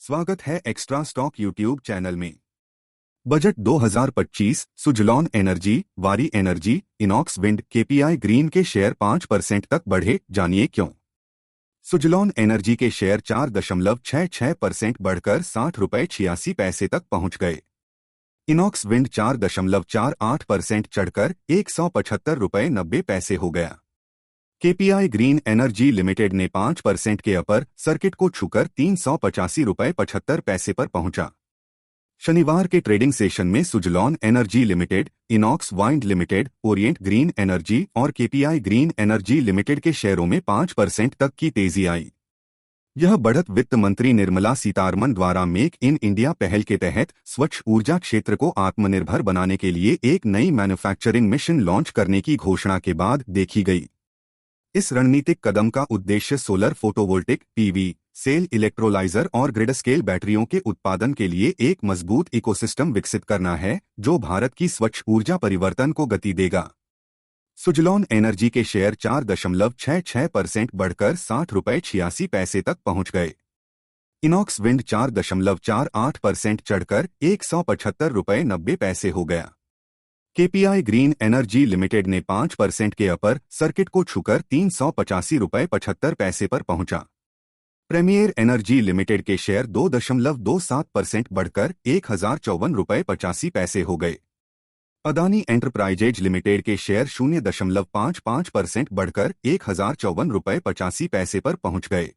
स्वागत है extra stock YouTube channel में। बजट 2025 सुजलॉन एनर्जी, वारी energy, Inox wind, KPI green के शेयर 5% तक बढ़े, जानिए क्यों। सुजलॉन एनर्जी के शेयर 4.66% बढ़कर 60 रुपये 86 पैसे तक पहुंच गए। इनॉक्स विंड 4.48% चढ़कर 175 रुपये 90 पैसे हो गया। केपीआई ग्रीन एनर्जी लिमिटेड ने 5% के अपर सर्किट को छूकर 385 रुपये 75 पैसे पर पहुंचा। शनिवार के ट्रेडिंग सेशन में Suzlon energy limited, Inox wind limited, Orient green energy और केपीआई ग्रीन एनर्जी लिमिटेड के शेयरों में 5% तक की तेजी आई। यह बढ़त वित्त मंत्री निर्मला सीतारमण द्वारा मेक इन इंडिया पहल के तहत स्वच्छ ऊर्जा क्षेत्र को आत्मनिर्भर बनाने के लिए एक नई मैन्युफैक्चरिंग मिशन लॉन्च करने की घोषणा के बाद देखी गई। इस रणनीतिक कदम का उद्देश्य solar photovoltaic PV cell electrolyser और ग्रिड स्केल बैटरियों के उत्पादन के लिए एक मजबूत इकोसिस्टम विकसित करना है, जो भारत की स्वच्छ ऊर्जा परिवर्तन को गति देगा। सुजलॉन एनर्जी के शेयर 4.66% बढ़कर 60 रुपये 86 पैसे तक पहुंच गए। इनॉक्स विंड 4.48% चढ़कर 175 रुपये 90 पैसे हो गया। केपीआई ग्रीन एनर्जी लिमिटेड ने 5% के अपर सर्किट को छूकर 385 रुपये 75 पैसे पर पहुंचा। प्रीमियर एनर्जी लिमिटेड के शेयर 2.27% बढ़कर 1054 रुपये 85 पैसे हो गए। अदानी एंटरप्राइजेज लिमिटेड के शेयर 0.55% बढ़कर 1054 रुपये 85 पैसे पर पहुंच गए।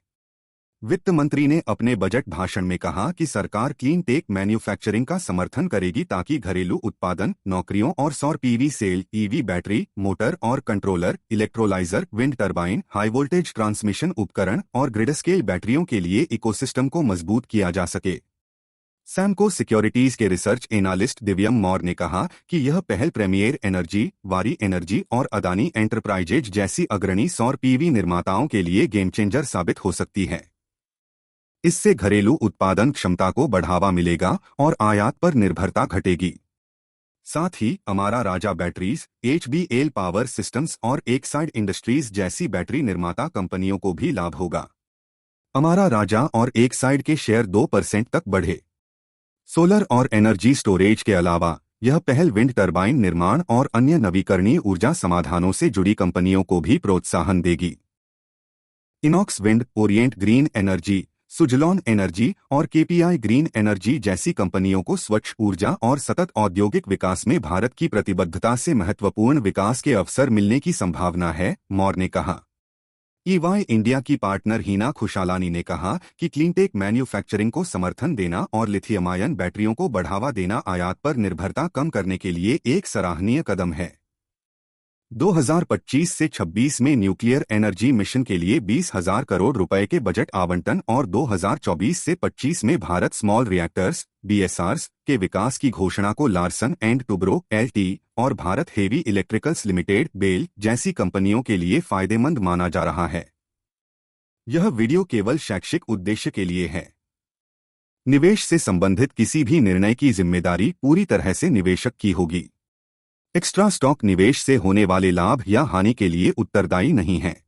वित्त मंत्री ने अपने बजट भाषण में कहा कि सरकार क्लीन टेक मैन्युफैक्चरिंग का समर्थन करेगी ताकि घरेलू उत्पादन, नौकरियों और सौर PV cell, EV battery, motor और controller, electrolyser, wind turbine, high voltage transmission उपकरण और ग्रिड स्केल बैटरियों के लिए इकोसिस्टम को मजबूत किया जा सके। सैमको सिक्योरिटीज के रिसर्च एनालिस्ट दिव्यम मौर्य ने कहा कि यह पहल प्रीमियर एनर्जी, वारी एनर्जी और अदानी एंटरप्राइजेज जैसी अग्रणी सौर पीवी निर्माताओं के लिए गेम चेंजर साबित हो सकती है। इससे घरेलू उत्पादन क्षमता को बढ़ावा मिलेगा और आयात पर निर्भरता घटेगी। साथ ही Amara Raja batteries, HBL power systems और एक्साइड इंडस्ट्रीज जैसी बैटरी निर्माता कंपनियों को भी लाभ होगा। अमारा राजा और एक्साइड के शेयर 2% तक बढ़े। सोलर और एनर्जी स्टोरेज के अलावा यह पहल विंड टरबाइन निर्माण और अन्य नवीकरणीय ऊर्जा समाधानों से जुड़ी कंपनियों को भी प्रोत्साहन देगी। Inox wind, Orient green energy, Suzlon energy और केपीआई ग्रीन एनर्जी जैसी कंपनियों को स्वच्छ ऊर्जा और सतत औद्योगिक विकास में भारत की प्रतिबद्धता से महत्वपूर्ण विकास के अवसर मिलने की संभावना है, मौर्य ने कहा। ईवाई इंडिया की पार्टनर हिना खुशालानी ने कहा कि क्लीनटेक मैन्युफैक्चरिंग को समर्थन देना और लिथियम आयन बैटरियों को बढ़ावा देना आयात पर निर्भरता कम करने के लिए एक सराहनीय कदम है। 2025 से 26 में न्यूक्लियर एनर्जी मिशन के लिए 20,000 करोड़ रुपए के बजट आवंटन और 2024 से 25 में भारत स्मॉल रिएक्टर्स (बीएसआरएस) के विकास की घोषणा को लार्सन एंड टुब्रो (एलटी) और भारत हेवी इलेक्ट्रिकल्स लिमिटेड (बेल) जैसी कंपनियों के लिए फायदेमंद माना जा रहा है। यह वीडियो केवल शैक्षिक उद्देश्य के लिए है। निवेश से संबंधित किसी भी निर्णय की जिम्मेदारी पूरी तरह से निवेशक की होगी। एक्स्ट्रा स्टॉक निवेश से होने वाले लाभ या हानि के लिए उत्तरदायी नहीं है।